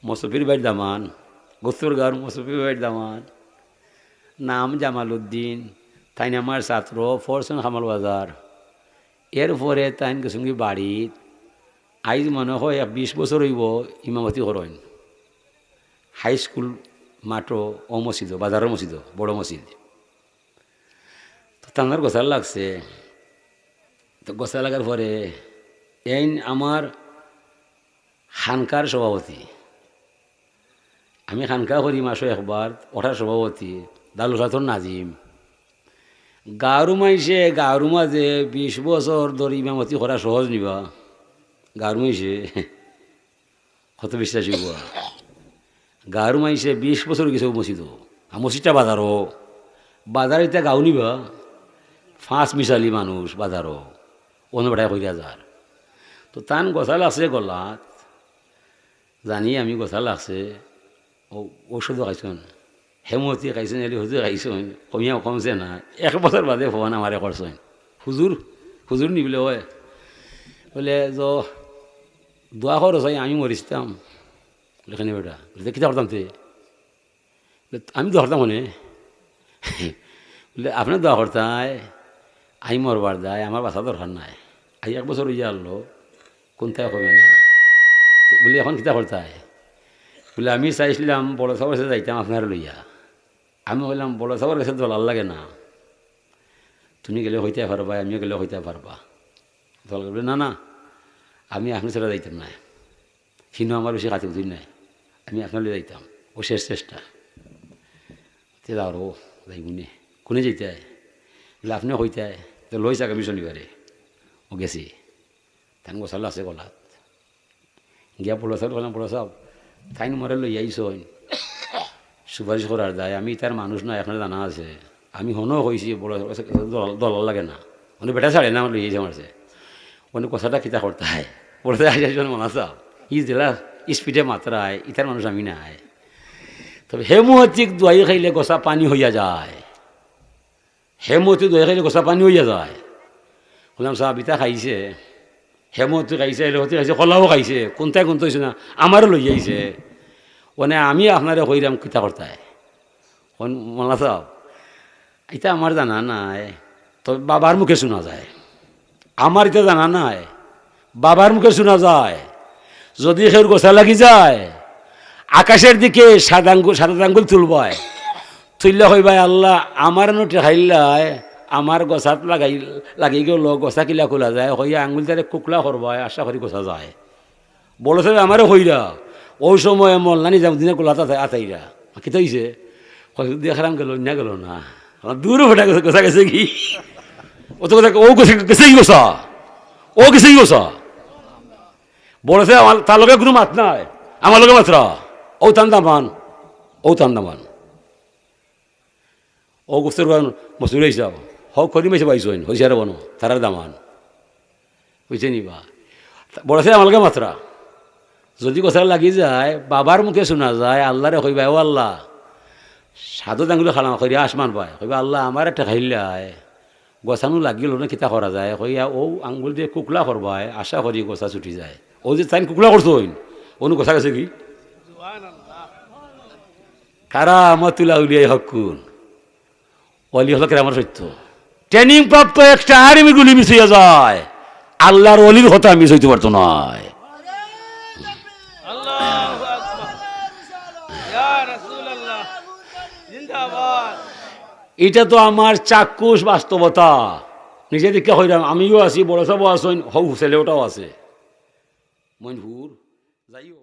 মসফির বাড়ির দামান, গোস্তরগাঁর মসফির বাড়ির দামান, নাম জামাল উদ্দিন, তাই আমার ছাত্র ফরসন হামাল বাজার। এরপরে তাই গেছুঙ্গি বাড়িত আইজ মনে হয় 20 বছর হইব ইমামতি করেন হাই স্কুল মাত্র ও মসজিদ, বাজারের মসজিদ, বড় মসজিদ। তো তাঙ্গার গোসাল লাগছে। তো গোসা লাগার পরে এই আমার খানকার সভাপতি, আমি খানকা করি মাসে একবার, ওঠার সভাপতি দালুসাতর নাজিম। গাঁরু মাইসে গাঁরু মাঝে 20 বছর ধরে ইমামতি করা সহজ নিবা। গাঁরু মাইসে কত বিশ্বাস হইব। গাঁরু মাইসে 20 বছর গেছে মসজিদ, আর মসজিদটা বাজারও, বাজার এতিয়া গাঁও নিবা 5 মিশালি মানুষ বাজারও অন্য বেটায় কইরা যার। তো তান গোসা লাগছে গলাত, জানি আমি গোসা লাগছে। ঔষধও খাইছেন, হেমতি খাইছেন, এলি হুজুর খাইছেন, কমিয়া কমছে না। 1 বছর বাদে ফোন আমারে করছেন, হুজুর হুজুর নি বলে হয় বলে দোয়া করো চাই আমি মরিছিলাম। লেখানি বেটা বলে কিতা করতাম তে, আমি দোয়া করতাম মনে বলে আপনার দোয়া করতায়, আমি মরবার যায়, আমার বাসা দরকার নাই। 1 বছর ইয়ে আনলো কোনটায় কমে না। তো বলে এখন কিতা করতায়, বলে আমি চাইছিলাম বড় সাহর কাছে যাইতাম আপনার লইয়া। আমি বললাম বড় সাহর কাছে দলার লাগে না, তুমি গেলে হইতে পারবা, আমিও গেলে হইতে পারবা। দল বলে না না, আমি আপনার ছেড়ে যাইতাম না, সিনো আমার বেশি কাছে বুঝি নাই, আমি আপনার লিয়ে যাইতাম। ও শেষ চেষ্টা তে আরও যাইগুনে কোনে যেতে বলে আপনিও হইতে তো লই যাক আমি শনিবারে। ও গেছি তাই গোসাল আছে গলাত গিয়া বড় সাহেব বললাম বড় সাহেব তাই মরে লই আইস সুপারিশ করার যায়, আমি তার মানুষ না, এখন জানা আছে। আমি হনও হয়েছি বড় দল লাগে না, মানে বেটা ছাড়ে না, আমার লই আইসে মারছে। মানে কথাটা কিতা করতে হয় বলতে আসে মনা চাও ই জেলা স্পিডে মাত্রায় ইতার মানুষ আমি নাই। তবে হেমতিক দোয়াই খাইলে গোসা পানি হইয়া যায়, হেমতিক দোয়াই খাইলে গোসা পানি হইয়া যায়। বললাম সাহেব ইতা খাইছে, হেমতি খাইছে, এলহতি খাইছে, কলাও খাইছে, কোনটাই কোনটা হয়েছে না, আমারও লই যাইছে। মানে আমি আপনারে কইরাম কিতা করতায় মনা চাও এটা আমার জানা নাই, তবে বাবার মুখে শোনা যায়। আমার এটা জানা নাই, বাবার মুখে শোনা যায়। যদি সের গোসা লাগি যায়, আকাশের দিকে সাদা আঙ্গুল তুলবায়, তুললে হইবাই আল্লাহ আমার নোটে খাইল্লায় আমার গোসাত লাগি গেল, গোসা কিলা খোলা যায়, হইয়া আঙ্গুল তারে কুকলা করবায়, আশা করি গোসা যায়। বড় সাহেব আমারও হইরা ওই সময় মল্লানি যাম দিনে কোলাতা আতাইরা কি তৈছে দেখারাম গেল না গেল না, দূরে ফোটা গেছে, গোসা গেছে কি ও তো কথা, ও গেছে কি গোসা, ও গেছে কি গোসা। বড় সাহেব আমার তার লগে কোনো মাত নাই, আমার লগে মাত্রা ও তান্দামান, ও তান্দামান ও গোস্তর মসুর হিসাব হক করি মেসে পাইছ হয়েছে আর বনো তারার দামান বুঝছে নিবা। বড় সাহেব আমার লগে মাত্রা যদি কথা লাগি যায়, বাবার মুখে শোনা যায়, আল্লাহরে কইবা ও আল্লাহ সাধু দাঙ্গুলো খালাম কইয়া আসমান পায়, কইবা আল্লাহ আমার একটা খাইল্লায় গোছানো লাগিল না কিতা করা যায়, কইয়া ও আঙ্গুল দিয়ে কুকলা করবায়, আশা করি গোছা ছুটি যায়। ও যে তাই কুকলা করছো অনু গোছা গেছে কি কারা মতুলা উলিয়াই হকুন অলি হল আমার সত্য ট্রেনিং প্রাপ্ত একটা আর্মি গুলি মিস হইয়া যায়, আল্লাহর অলির হতা মিস হইতে পারতো নয়। এটা তো আমার চাক্ষুষ বাস্তবতা, নিজে দিকে হইলাম, আমিও আছি, বড় সবও আসেন, হৌ ছেলে ওটাও আছে মইনপুর যাইও।